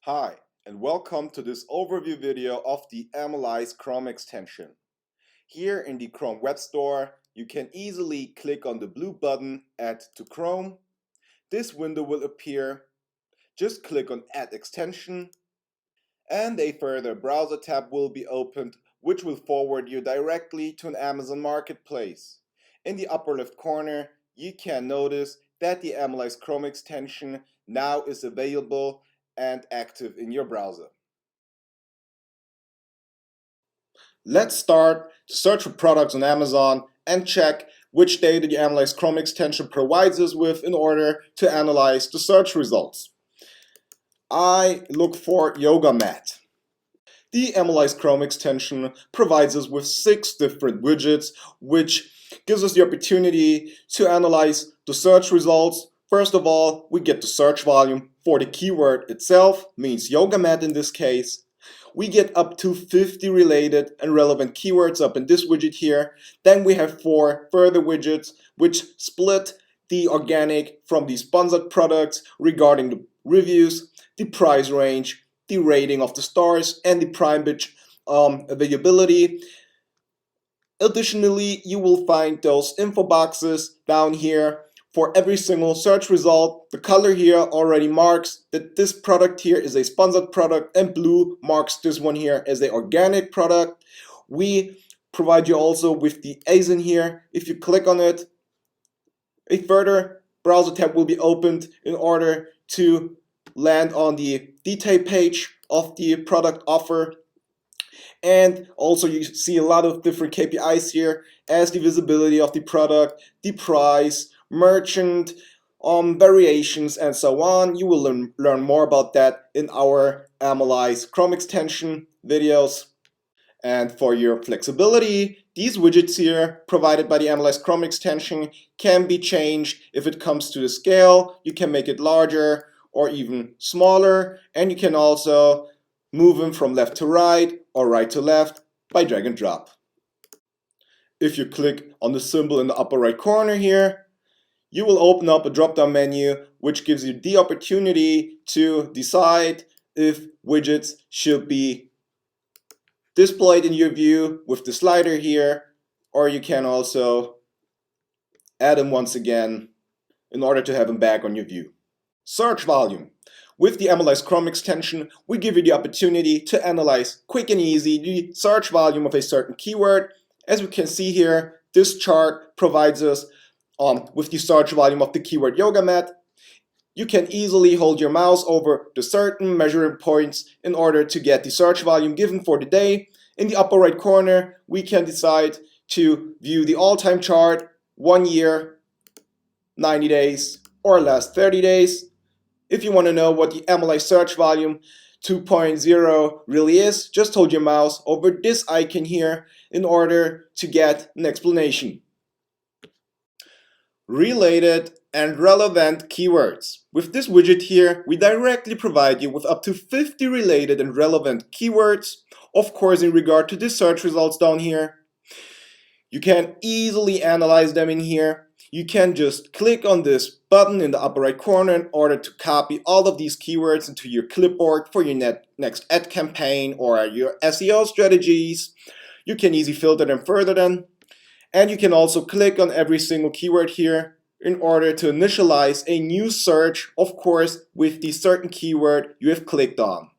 Hi, and welcome to this overview video of the AMALYZE Chrome extension. Here in the Chrome Web Store, you can easily click on the blue button Add to Chrome. This window will appear. Just click on Add Extension, and a further browser tab will be opened, which will forward you directly to an Amazon marketplace. In the upper left corner, you can notice that the AMALYZE Chrome extension now is available and active in your browser. Let's start to search for products on Amazon and check which data the AMALYZE Chrome extension provides us with in order to analyze the search results. I look for yoga mat. The AMALYZE Chrome extension provides us with 6 different widgets, which gives us the opportunity to analyze the search results. First of all, we get the search volume for the keyword itself, means yoga mat in this case. We get up to 50 related and relevant keywords up in this widget here. Then we have 4 further widgets which split the organic from the sponsored products regarding the reviews, the price range, the rating of the stars, and the prime batch availability. Additionally, you will find those info boxes down here for every single search result. The color here already marks that this product here is a sponsored product, and blue marks this one here as an organic product. We provide you also with the ASIN here. If you click on it, a further browser tab will be opened in order to land on the detail page of the product offer. And also you see a lot of different KPIs here, as the visibility of the product, the price, merchant, variations, and so on. You will learn more about that in our AMALYZE Chrome extension videos. And for your flexibility, these widgets here provided by the AMALYZE Chrome extension can be changed if it comes to the scale. You can make it larger or even smaller, and you can also move them from left to right or right to left by drag and drop. If you click on the symbol in the upper right corner here, you will open up a drop-down menu which gives you the opportunity to decide if widgets should be displayed in your view with the slider here, or you can also add them once again in order to have them back on your view. Search volume. With the AMALYZE Chrome extension, we give you the opportunity to analyze quick and easy the search volume of a certain keyword. As we can see here, this chart provides us with the search volume of the keyword yoga mat. You can easily hold your mouse over the certain measuring points in order to get the search volume given for the day. In the upper right corner, we can decide to view the all-time chart, 1 year, 90 days, or last 30 days. If you want to know what the AMALYZE search volume 2.0 really is, just hold your mouse over this icon here in order to get an explanation. Related and relevant keywords. With this widget here, we directly provide you with up to 50 related and relevant keywords. Of course, in regard to the search results down here, you can easily analyze them in here. You can just click on this button in the upper right corner in order to copy all of these keywords into your clipboard for your next ad campaign or your SEO strategies. You can easily filter them further then. And you can also click on every single keyword here in order to initialize a new search, of course, with the certain keyword you have clicked on.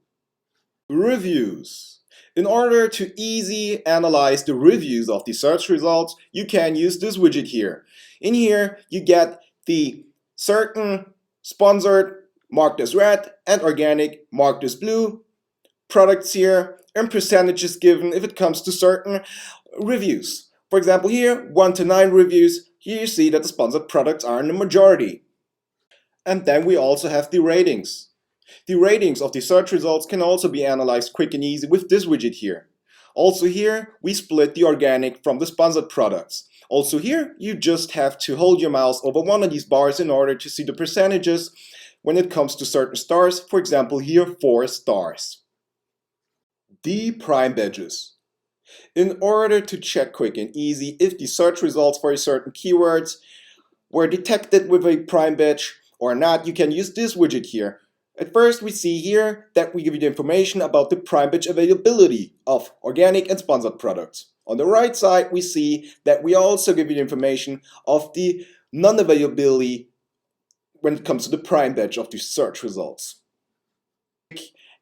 Reviews. In order to easily analyze the reviews of the search results, you can use this widget here. In here, you get the certain sponsored marked as red and organic marked as blue products here, and percentages given if it comes to certain reviews. For example here, 1 to 9 reviews, here you see that the sponsored products are in the majority. And then we also have the ratings. The ratings of the search results can also be analyzed quick and easy with this widget here. Also here, we split the organic from the sponsored products. Also here, you just have to hold your mouse over one of these bars in order to see the percentages when it comes to certain stars. For example here, 4 stars. The prime badges. In order to check quick and easy if the search results for a certain keywords were detected with a prime badge or not, you can use this widget here. At first, we see here that we give you the information about the prime batch availability of organic and sponsored products. On the right side, we see that we also give you the information of the non-availability when it comes to the prime batch of the search results.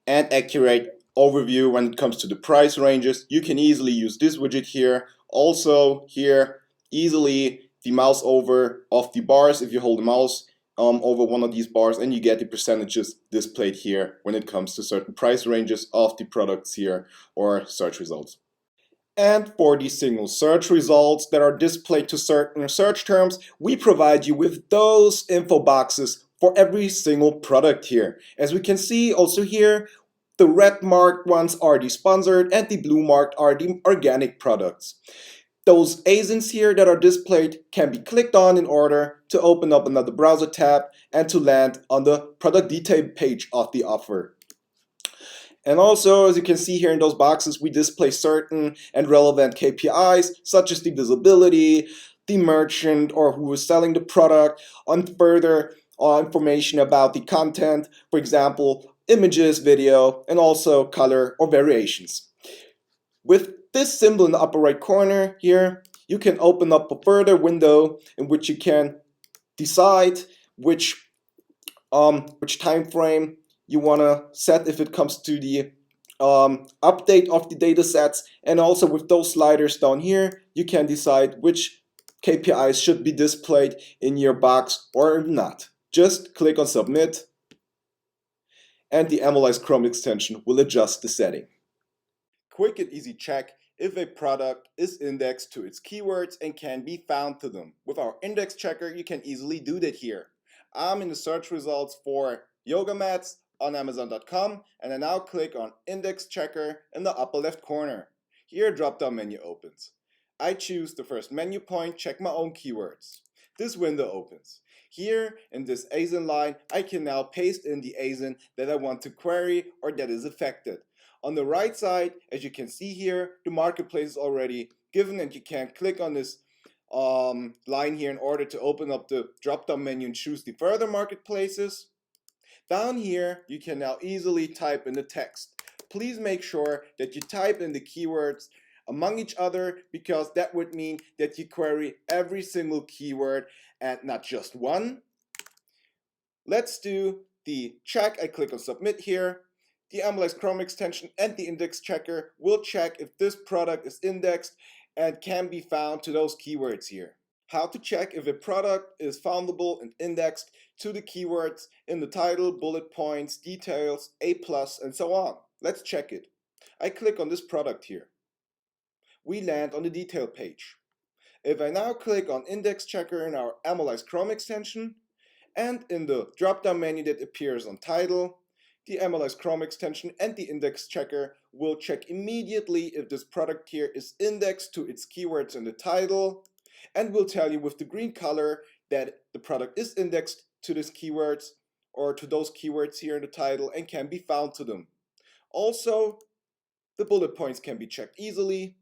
And accurate overview when it comes to the price ranges. You can easily use this widget here. Also here, easily the mouse over of the bars if you hold the mouse over one of these bars, and you get the percentages displayed here when it comes to certain price ranges of the products here or search results. And for the single search results that are displayed to certain search terms, we provide you with those info boxes for every single product here. As we can see also here, the red marked ones are the sponsored and the blue marked are the organic products. Those ASINs here that are displayed can be clicked on in order to open up another browser tab and to land on the product detail page of the offer. And also, as you can see here in those boxes, we display certain and relevant KPIs, such as the visibility, the merchant or who is selling the product, and further information about the content, for example, images, video, and also color or variations. With this symbol in the upper right corner here, you can open up a further window in which you can decide which time frame you want to set if it comes to the update of the data sets. And also with those sliders down here, you can decide which KPIs should be displayed in your box or not. Just click on submit and the AMALYZE Chrome extension will adjust the setting. Quick and easy check if a product is indexed to its keywords and can be found to them. With our index checker, you can easily do that here. I'm in the search results for yoga mats on Amazon.com, and I now click on Index Checker in the upper left corner. Here a drop-down menu opens. I choose the first menu point, check my own keywords. This window opens. Here in this ASIN line, I can now paste in the ASIN that I want to query or that is affected. On the right side, as you can see here, the marketplace is already given, and you can click on this line here in order to open up the drop-down menu and choose the further marketplaces. Down here, you can now easily type in the text. Please make sure that you type in the keywords among each other, because that would mean that you query every single keyword and not just one. Let's do the check. I click on submit here. The AMALYZE Chrome extension and the index checker will check if this product is indexed and can be found to those keywords here. How to check if a product is foundable and indexed to the keywords in the title, bullet points, details, A+, and so on. Let's check it. I click on this product here. We land on the detail page. If I now click on index checker in our AMALYZE Chrome extension, and in the drop-down menu that appears on title, the AMALYZE Chrome extension and the index checker will check immediately if this product here is indexed to its keywords in the title, and will tell you with the green color that the product is indexed to these keywords or to those keywords here in the title and can be found to them. Also, the bullet points can be checked easily.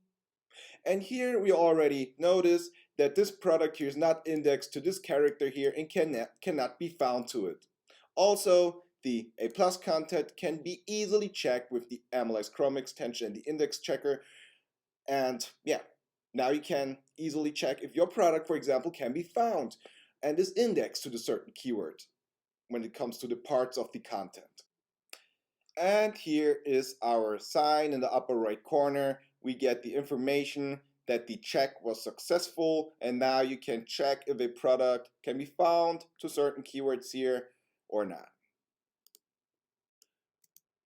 And here we already notice that this product here is not indexed to this character here and cannot be found to it. Also, the A+ content can be easily checked with the AMALYZE Chrome extension and the index checker. And yeah, now you can easily check if your product, for example, can be found and is indexed to the certain keyword when it comes to the parts of the content. And here is our sign in the upper right corner. We get the information that the check was successful, and now you can check if a product can be found to certain keywords here or not.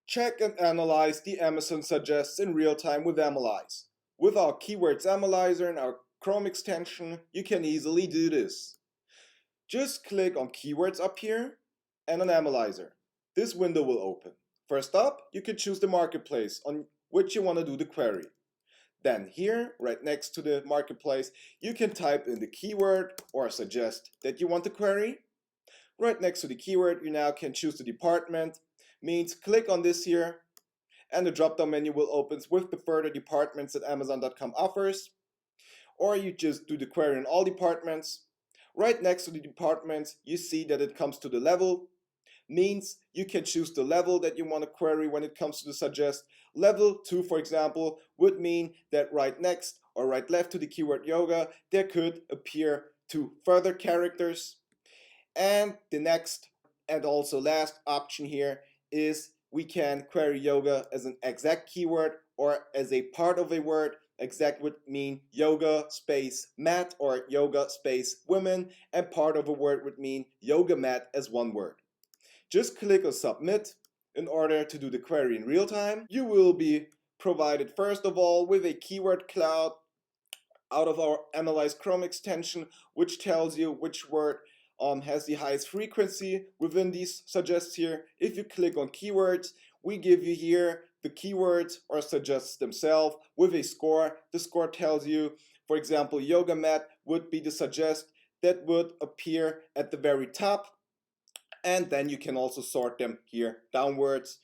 Check and analyze the Amazon suggests in real time with AMALYZE. With our Keywords Analyzer and our Chrome extension, you can easily do this. Just click on Keywords up here and on AMALYZER. This window will open. First up, you can choose the marketplace on which you want to do the query. Then here, right next to the marketplace, you can type in the keyword or suggest that you want to query. Right next to the keyword, you now can choose the department. Means click on this here, and the drop-down menu will open with the further departments that Amazon.com offers. Or you just do the query in all departments. Right next to the departments, you see that it comes to the level. means you can choose the level that you want to query when it comes to the suggest. Level 2, for example, would mean that right next or right left to the keyword yoga, there could appear 2 further characters. And the next and also last option here is we can query yoga as an exact keyword or as a part of a word. Exact would mean yoga space mat or yoga space women, and part of a word would mean yoga mat as one word. Just click on submit in order to do the query in real time. You will be provided first of all with a keyword cloud out of our AMALYZE Chrome extension, which tells you which word has the highest frequency within these suggests here. If you click on keywords, we give you here the keywords or suggests themselves with a score. The score tells you, for example, yoga mat would be the suggest that would appear at the very top, and then you can also sort them here downwards.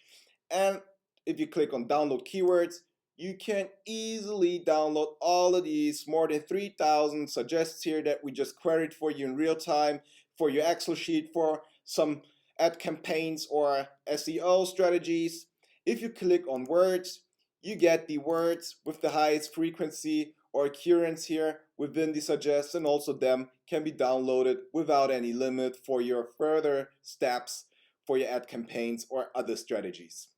And if you click on download keywords, you can easily download all of these more than 3,000 suggests here that we just queried for you in real time for your Excel sheet for some ad campaigns or SEO strategies. If you click on words, you get the words with the highest frequency or occurrence here within the suggests, and also them can be downloaded without any limit for your further steps for your ad campaigns or other strategies.